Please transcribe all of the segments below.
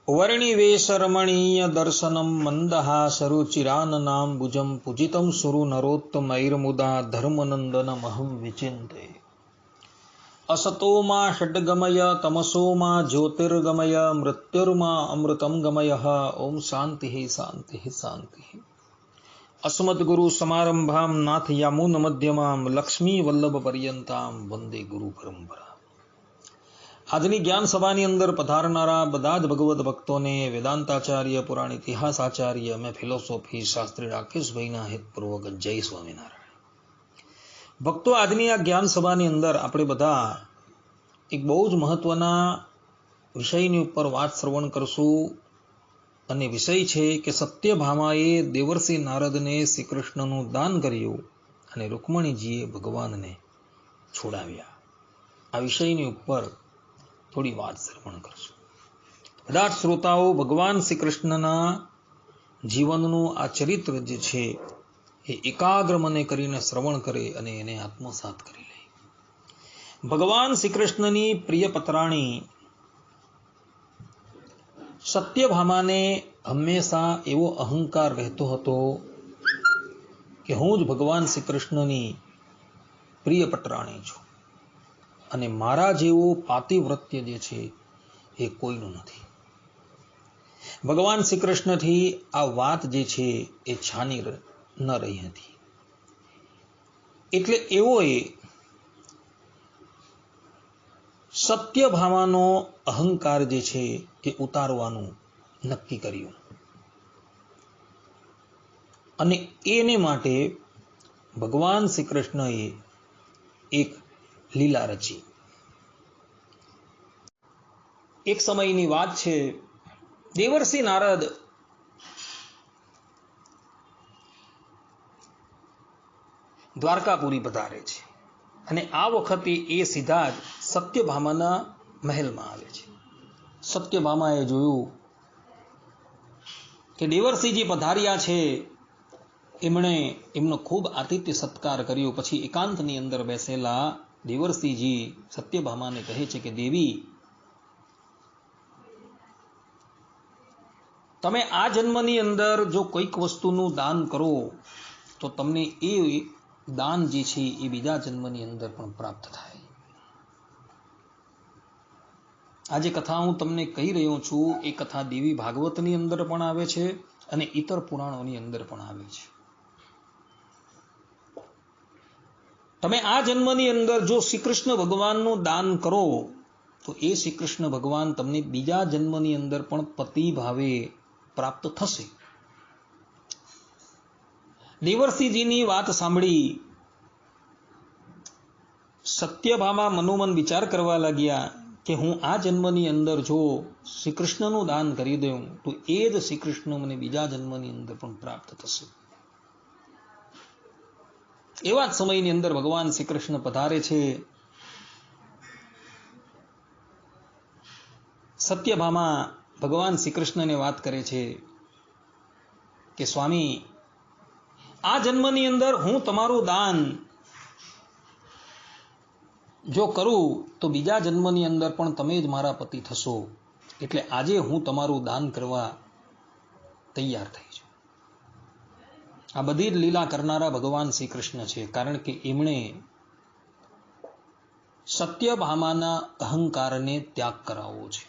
वर्णिवेशरमणीय दर्शनम मंदहासरुचिराननाम्बुजं पूजितं सुरु नरोत्तमैर्मुदा धर्मनंदनमहं विचिन्ते। असतो मा षड्गमय तमसो मा ज्योतिर्गमय मृत्युर्मा अमृतं गमय। ओम शांति शांति शांति। अस्मद्गुरु समारंभां नाथ यामुन मध्यमां लक्ष्मी वल्लभ पर्यंतां वंदे गुरु परंपरा। આજની જ્ઞાન સભાની અંદર પધારનારા બધા જ ભગવત ભક્તોને વેદાંતાચાર્ય પુરાણ ઇતિહાસાચાર્ય અને ફિલોસોફી શાસ્ત્રી રાકેશભાઈના હિતપૂર્વક જય સ્વામિનારાયણ। ભક્તો, આજની આ જ્ઞાન સભાની અંદર આપણે બધા એક બહુ જ મહત્વના વિષયની ઉપર વાત શ્રવણ કરશું અને વિષય છે કે સત્યભામાએ દેવર્ષિ નારદને શ્રી કૃષ્ણનું દાન કર્યું અને રૂકમણીજીએ ભગવાનને છોડાવ્યા। આ વિષયની ઉપર થોડી વાત શ્રવણ કરશું। બધા જ શ્રોતાઓ ભગવાન શ્રી કૃષ્ણના જીવનનું આ ચરિત્ર જે છે એ એકાગ્ર મને કરીને શ્રવણ કરે અને એને આત્મસાત કરી લે। ભગવાન શ્રી કૃષ્ણની પ્રિય પત્રાણી સત્યભામાને હંમેશા એવો અહંકાર રહેતો હતો કે હું જ ભગવાન શ્રી કૃષ્ણની પ્રિય પત્રાણી છું અને મારા જેવો પાતિવ્રત્ય જે છે એ કોઈનું નથી। ભગવાન શ્રી કૃષ્ણથી આ વાત જે છે એ છાની ન રહી હતી, એટલે એઓએ સત્યભામાનો અહંકાર જે છે એ ઉતારવાનું નક્કી કર્યું અને એને માટે ભગવાન શ્રી કૃષ્ણએ એક લીલા રચી। એક સમયની વાત છે, દેવર્ષિ નારદ દ્વારકાપુરી પધારે છે અને આ વખતે એ સીધા જ સત્યભામાના મહેલમાં આવે છે। સત્યભામાએ જોયું કે દેવર્ષિજી પધાર્યા છે, એમણે એમનો ખૂબ આતિથ્ય સત્કાર કર્યો। પછી એકાંતની અંદર બેસેલા દેવર્ષિજી સત્યભામાને કહે છે કે દેવી, તમે આ જન્મની અંદર જો કોઈક વસ્તુનું દાન કરો તો તમને એ દાન જે છે એ બીજા જન્મની અંદર પણ પ્રાપ્ત થાય। આ જે કથા હું તમને કહી રહ્યો છું એ કથા દેવી ભાગવતની અંદર પણ આવે છે અને ઇતર પુરાણોની અંદર પણ આવે છે। તમે આ જન્મની અંદર જો શ્રી કૃષ્ણ ભગવાનનું દાન કરો તો એ શ્રી કૃષ્ણ ભગવાન તમને બીજા જન્મની અંદર પણ પતિ ભાવે પ્રાપ્ત થશે। દેવર્ષિજીની વાત સાંભળી સત્યભામા મનોમન વિચાર કરવા લાગ્યા કે હું આ જન્મની અંદર જો શ્રી કૃષ્ણનું દાન કરી દઉં તો એ જ શ્રી કૃષ્ણ મને બીજા જન્મની અંદર પણ પ્રાપ્ત થશે। એવા જ સમયની અંદર ભગવાન શ્રી કૃષ્ણ પધારે છે। સત્યભામા ભગવાન શ્રી કૃષ્ણને વાત કરે છે કે સ્વામી, આ જન્મની અંદર હું તમારું દાન જો કરું તો બીજા જન્મની અંદર પણ તમે જ મારા પતિ થશો, એટલે આજે હું તમારું દાન કરવા તૈયાર થઈ છું। આ બધી જ લીલા કરનારા ભગવાન શ્રી કૃષ્ણ છે, કારણ કે એમણે સત્યભામાના અહંકારને ત્યાગ કરાવવો છે।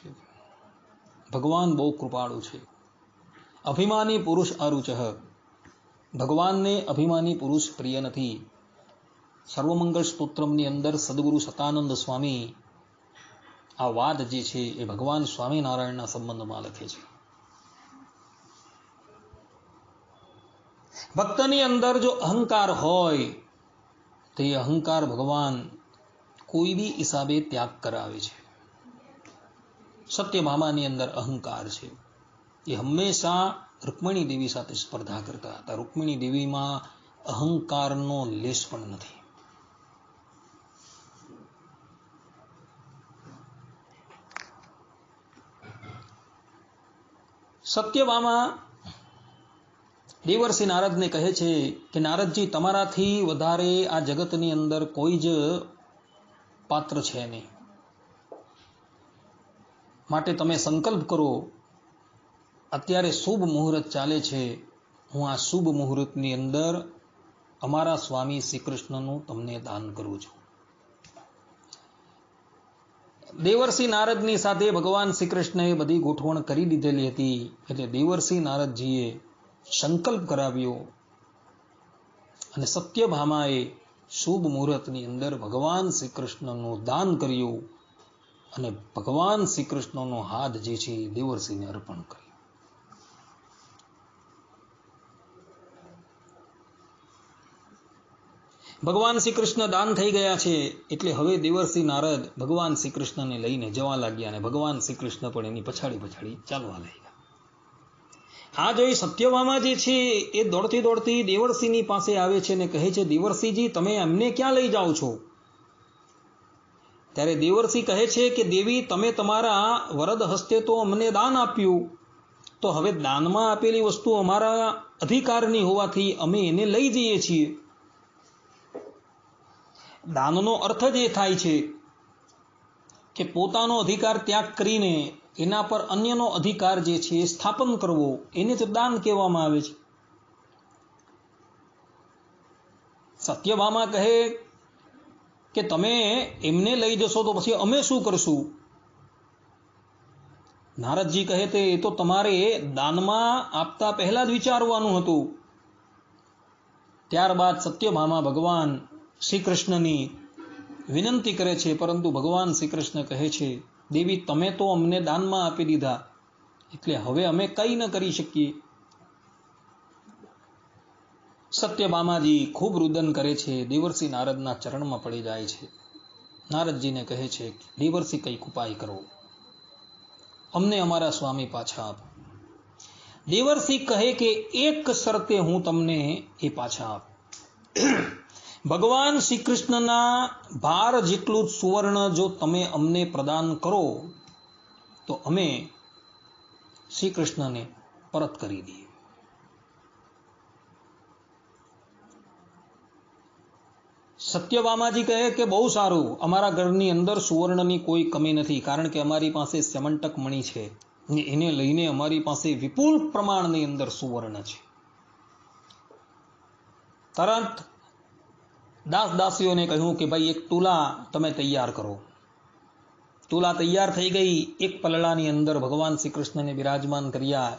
ભગવાન બહુ કૃપાળુ છે। અભિમાની પુરુષ અરુચઃ, ભગવાનને અભિમાની પુરુષ પ્રિય નથી। સર્વમંગળ સ્તોત્રમની અંદર સદગુરુ સતાનંદ સ્વામી આ વાત જે છે એ ભગવાન સ્વામિનારાયણના સંબંધમાં લખે છે। ભક્તની અંદર જો અહંકાર હોય તો એ અહંકાર ભગવાન કોઈ બી હિસાબે ત્યાગ કરાવે છે। સત્યભામાની અંદર અહંકાર છે, એ હંમેશા રૂકમણી દેવી સાથે સ્પર્ધા કરતા હતા। રૂકમણી દેવીમાં અહંકારનો લેશ પણ નથી। સત્યભામા દેવર્ષિ નારદને કહે છે કે નારદજી, તમારાથી વધારે આ જગતની અંદર કોઈ જ પાત્ર છે નહીં, માટે તમે સંકલ્પ કરો અત્યારે શુભ મુહૂર્ત ચાલે છે, હું આ શુભ મુહૂર્તની અંદર અમારા સ્વામી શ્રી કૃષ્ણનું તમને દાન કરું છું. દેવર્ષિ નારદની સાથે ભગવાન શ્રી કૃષ્ણએ બધી ગોઠવણ કરી દીધેલી હતી. એટલે દેવર્ષિ નારદજીએ સંકલ્પ કરાવ્યો અને સત્યભામાએ શુભ મુહૂર્તની અંદર ભગવાન શ્રી કૃષ્ણનું દાન કર્યું અને ભગવાન શ્રી કૃષ્ણનો હાથ જે છે એ દેવર્ષિને અર્પણ કર્યો. ભગવાન શ્રી કૃષ્ણ દાન થઈ ગયા છે એટલે હવે દેવર્ષિ નારદ ભગવાન શ્રી કૃષ્ણને લઈને જવા લાગ્યા અને ભગવાન શ્રી કૃષ્ણ પણ એની પછાડી પછાડી ચાલવા લાગ્યા. આ જોઈ સત્યભામા જે છે એ દોડતી દોડતી દેવર્ષિની પાસે આવે છે અને કહે છે, દેવર્ષિજી તમે અમને ક્યાં લઈ જાઓ છો? ત્યારે દેવર્ષિ કહે છે કે દેવી, તમે તમારા વરદ હસ્તે તો અમને દાન આપ્યું, તો હવે દાનમાં આપેલી વસ્તુ અમારા અધિકારની હોવાથી અમે એને લઈ જઈએ છીએ. દાનનો અર્થ જ એ થાય છે કે પોતાનો અધિકાર ત્યાગ કરીને એના પર અન્યનો અધિકાર જે છે એ સ્થાપન કરવો, એને જ દાન કહેવામાં આવે છે. સત્યભામા કહે કે તમે એમને લઈ જશો તો પછી અમે શું કરશું? નારદજી કહે તે એ તો તમારે દાનમાં આપતા પહેલા જ વિચારવાનું હતું. ત્યારબાદ સત્યભામા ભગવાન શ્રી કૃષ્ણની વિનંતી કરે છે, પરંતુ ભગવાન શ્રી કૃષ્ણ કહે છે, દેવી તમે તો અમને દાનમાં આપી દીધા, એટલે હવે અમે કંઈ ન કરી શકીએ. સત્યભામાજી ખૂબ રુદન કરે છે, દેવર્ષિ નારદના ચરણમાં પડી જાય છે. નારદજીને કહે છે, દેવર્ષિ કંઈક ઉપાય કરો, અમને અમારા સ્વામી પાછા આપો. દેવર્ષિ કહે કે એક શરતે હું તમને એ પાછા આપું. ભગવાન શ્રી કૃષ્ણના ભાર જેટલું જ સુવર્ણ જો તમે અમને પ્રદાન કરો તો અમે શ્રી કૃષ્ણને પરત કરી દઈએ. સત્યભામાજી કહે કે બહુ સારું, અમારા ઘરની અંદર સુવર્ણની કોઈ કમી નથી, કારણ કે અમારી પાસે સ્યમંતક મણિ છે, એને લઈને અમારી પાસે વિપુલ પ્રમાણની અંદર સુવર્ણ છે. તરત દાસ દાસીઓને કહ્યું કે ભાઈ એક તુલા તમે તૈયાર કરો. તુલા તૈયાર થઈ ગઈ. એક પલળાની અંદર ભગવાન શ્રી કૃષ્ણને બિરાજમાન કર્યા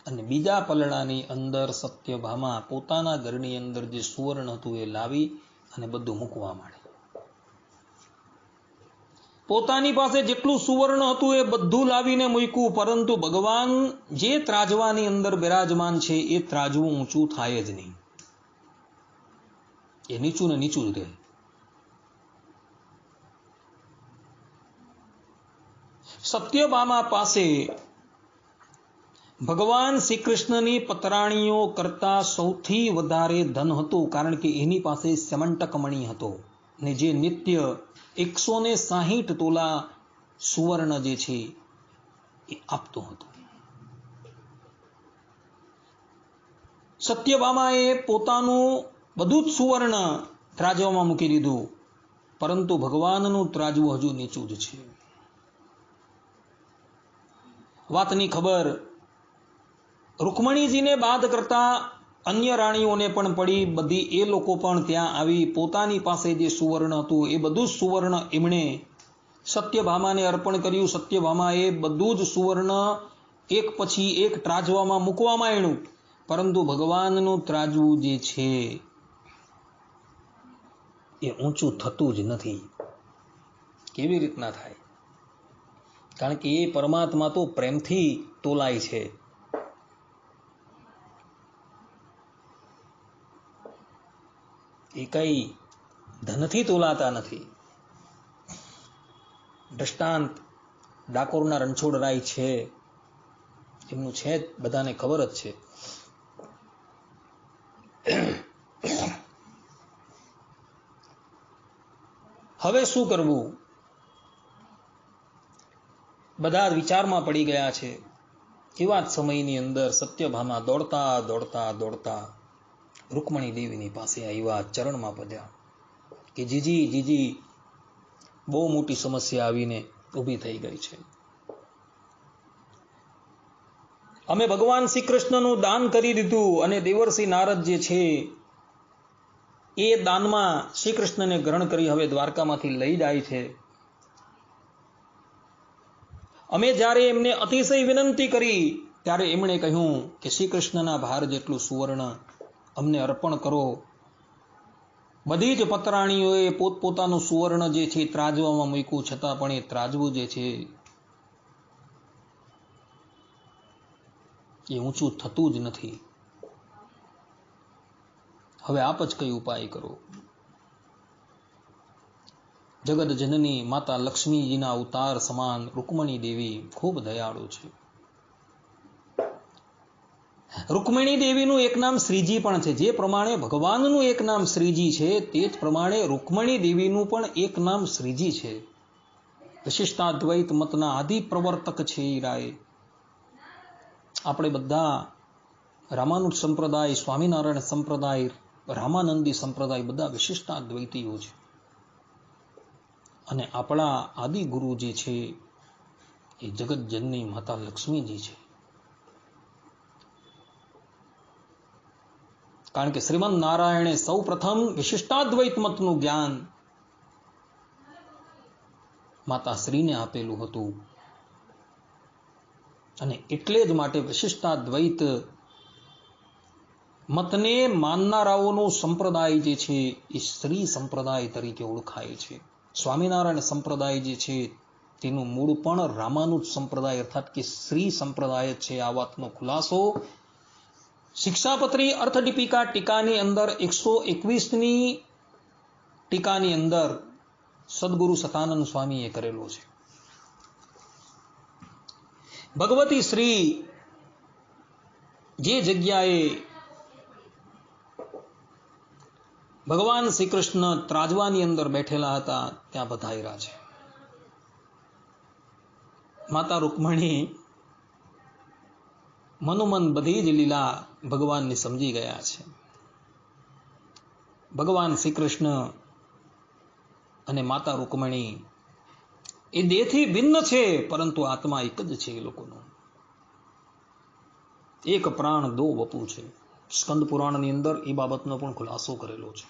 અને બીજા પલળાની અંદર સત્યભામા પોતાના ઘરની અંદર જે સુવર્ણ હતું એ લાવી અને બધું મૂકવા માંડી. પોતાની પાસે જેટલું સુવર્ણ હતું એ બધું લાવીને મૂક્યું, પરંતુ ભગવાન જે ત્રાજવાની અંદર બિરાજમાન છે એ ત્રાજવું ઊંચું થાય જ નહીં, એ નીચું ને નીચું જ રહે. સત્યભામા પાસે ભગવાન શ્રી કૃષ્ણની પતરાણીઓ કરતા સૌથી વધારે ધન હતું, કારણ કે એની પાસે સ્યમંતક મણિ હતો ને જે નિત્ય 160 તોલા સુવર્ણ જે છે એ આપતો હતો. સત્યભામાએ પોતાનું બધું જ સુવર્ણ ત્રાજવામાં મૂકી દીધું, પરંતુ ભગવાનનું ત્રાજવું હજુ નીચું જ છે. વાતની ખબર રૂકમણીજીને બાદ કરતા અન્ય રાણીઓને પણ પડી. બધી એ લોકો પણ ત્યાં આવી પોતાની પાસે જે સુવર્ણ હતું એ બધું જ સુવર્ણ એમણે સત્યભામાને અર્પણ કર્યું. સત્યભામાએ બધું જ સુવર્ણ એક પછી એક ત્રાજવામાં મૂકવામાં આવ્યું, પરંતુ ભગવાનનું ત્રાજવું જે છે એ ઊંચું થતું જ નથી. કેવી રીતના થાય? કારણ કે એ પરમાત્મા તો પ્રેમથી તોલાય છે. એ કઈ ધનથી તોલાતા નથી. દ્રષ્ટાંત ડાકોરના રણછોડરાય છે, એમનું છે જ, બધાને ખબર જ છે. હવે શું કરવું? બધા વિચારમાં પડી ગયા છે. એવા જ સમયની અંદર સત્યભામા દોડતા દોડતા દોડતા રૂકમણી દેવીની પાસે આવ્યા, ચરણમાં પડ્યા કે જીજી જીજી, બહુ મોટી સમસ્યા આવીને ઊભી થઈ ગઈ છે. અમે ભગવાન શ્રી કૃષ્ણનું દાન કરી દીધું અને દેવર્ષિ નારદ જે છે એ દાનમાં શ્રી કૃષ્ણને ગ્રહણ કરી હવે દ્વારકામાંથી લઈ જાય છે. અમે જ્યારે એમને અતિશય વિનંતી કરી ત્યારે એમણે કહ્યું કે શ્રી કૃષ્ણના ભાર જેટલું સુવર્ણ અમને અર્પણ કરો. બધી જ પતરાણીઓએ પોતપોતાનું સુવર્ણ જે છે ત્રાજવામાં મૂક્યું, છતાં પણ એ ત્રાજવું જે છે એ ઊંચું થતું જ નથી. હવે આપ જ કઈ ઉપાય કરો. જગત જનની માતા લક્ષ્મીજીના અવતાર સમાન રૂકમણી દેવી ખૂબ દયાળુ છે. રૂકમણી દેવીનું એક નામ શ્રીજી પણ છે. જે પ્રમાણે ભગવાનનું એક નામ શ્રીજી છે તે જ પ્રમાણે રૂકમણી દેવીનું પણ એક નામ શ્રીજી છે. વિશિષ્ટાદ્વૈત મતના આદિ પ્રવર્તક છે એ રાય. આપણે બધા રામાનુજ સંપ્રદાય, સ્વામિનારાયણ સંપ્રદાય, રામાનંદી સંપ્રદાય બધા વિશિષ્ટાદ્વૈતીઓ છે. અને આપણા આદિ ગુરુ જે છે એ જગત જનની માતા લક્ષ્મીજી છે. કારણ કે શ્રીમદ નારાયણે સૌ પ્રથમ વિશિષ્ટાદ્વૈત મતનું જ્ઞાન માતા શ્રીને આપેલું હતું. અને એટલે જ માટે વિશિષ્ટાદ્વૈત મતને માનનારાઓનો સંપ્રદાય જે છે એ શ્રી સંપ્રદાય તરીકે ઓળખાય છે. સ્વામિનારાયણ સંપ્રદાય જે છે તેનું મૂળ પણ રામાનુજ સંપ્રદાય અર્થાત કે શ્રી સંપ્રદાય છે. આ વાતનો ખુલાસો શિક્ષાપત્રી અર્થદીપિકા ટીકાની અંદર 121ની ટીકાની અંદર સદગુરુ સતાનંદ સ્વામીએ કરેલો છે. ભગવતી શ્રી જે જગ્યાએ ભગવાન શ્રી કૃષ્ણ ત્રાજવાની અંદર બેઠેલા હતા ત્યાં પધાર્યા છે. માતા રૂકમણી મનોમન બધી જ લીલા ભગવાનની સમજી ગયા છે. ભગવાન શ્રી કૃષ્ણ અને માતા રૂકમણી એ દેહથી ભિન્ન છે, પરંતુ આત્મા એક જ છે. એ લોકોનો એક પ્રાણ દો વપુ છે. સ્કંદ પુરાણની અંદર એ બાબતનો પણ ખુલાસો કરેલો છે.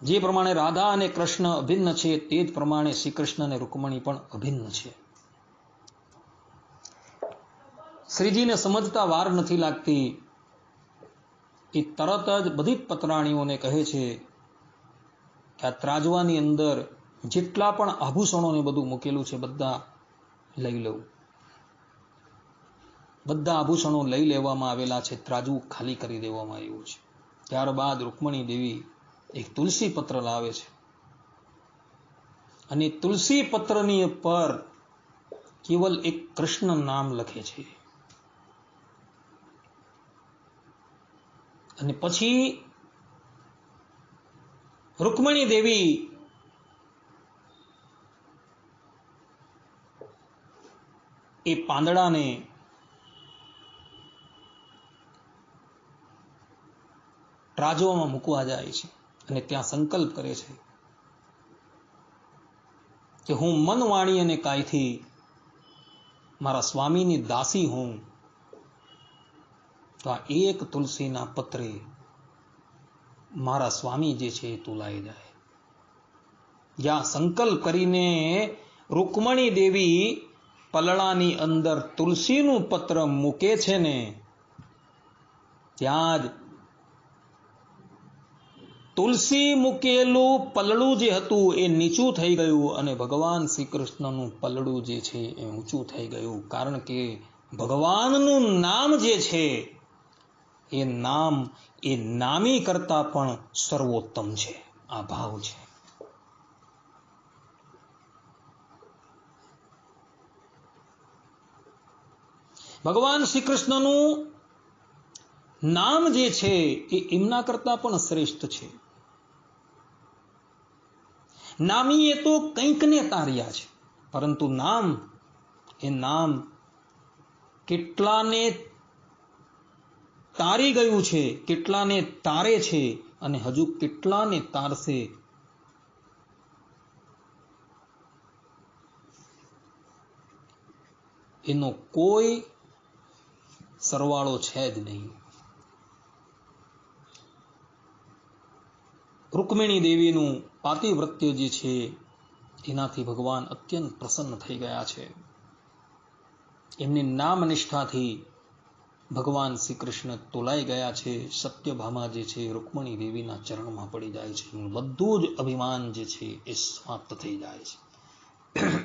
જે પ્રમાણે રાધા અને કૃષ્ણ અભિન્ન છે તે જ પ્રમાણે શ્રી કૃષ્ણ અને રૂકમણી પણ અભિન્ન છે. શ્રીજીને સમજતા વાર નથી લાગતી. એ તરત જ બધી જ પતરાણીઓને કહે છે કે આ ત્રાજવાની અંદર જેટલા પણ આભૂષણોને બધું મૂકેલું છે બધા લઈ લઉં. બધા આભૂષણો લઈ લેવામાં આવેલા છે. ત્રાજવું ખાલી કરી દેવામાં આવ્યું છે. ત્યારબાદ રૂકમણી દેવી એક તુલસી પત્ર લાવે છે અને તુલસી પત્રની પર કેવલ એક કૃષ્ણ નામ લખે છે. અને પછી રૂકમણી દેવી એ પાંદડાને ત્રાજવામાં મૂકવા જાય છે અને ત્યાં સંકલ્પ કરે છે કે હું મન, વાણી અને કાયથી મારા સ્વામીની દાસી હું. તો આ એક તુલસીના પત્રે મારા સ્વામી જે છે એ તુલાઈ જાય. જ્યાં સંકલ્પ કરીને રૂકમણી દેવી પલળાની અંદર તુલસીનું પત્ર મૂકે છે ને ત્યાં જ તુલસી મૂકેલું પલળું જે હતું એ નીચું થઈ ગયું અને ભગવાન શ્રી કૃષ્ણનું પલળું જે છે એ ઊંચું થઈ ગયું. કારણ કે ભગવાનનું નામ જે છે એ નામ એ નામી કરતા પણ સર્વોત્તમ છે. આ ભાવ છે. ભગવાન શ્રી કૃષ્ણનું નામ જે છે એ એમના કરતા પણ શ્રેષ્ઠ છે. નામી એ તો કંઈકને તાર્યા છે, પરંતુ નામ એ નામ કેટલાને તારી ગયું છે, કેટલાને તારે છે અને હજુ કેટલાને તારશે. એનો કોઈ સરવાળો છે જ નહીં. રૂકમિણી દેવીનું પાતિવ્રત્ય જે છે એનાથી ભગવાન અત્યંત પ્રસન્ન થઈ ગયા છે. એમની નામ નિષ્ઠાથી ભગવાન શ્રી કૃષ્ણ તોલાઈ ગયા છે. સત્યભામા જે છે રૂકમણી દેવીના ચરણમાં પડી જાય છે. બધું જ અભિમાન જે છે એ સમાપ્ત થઈ જાય છે.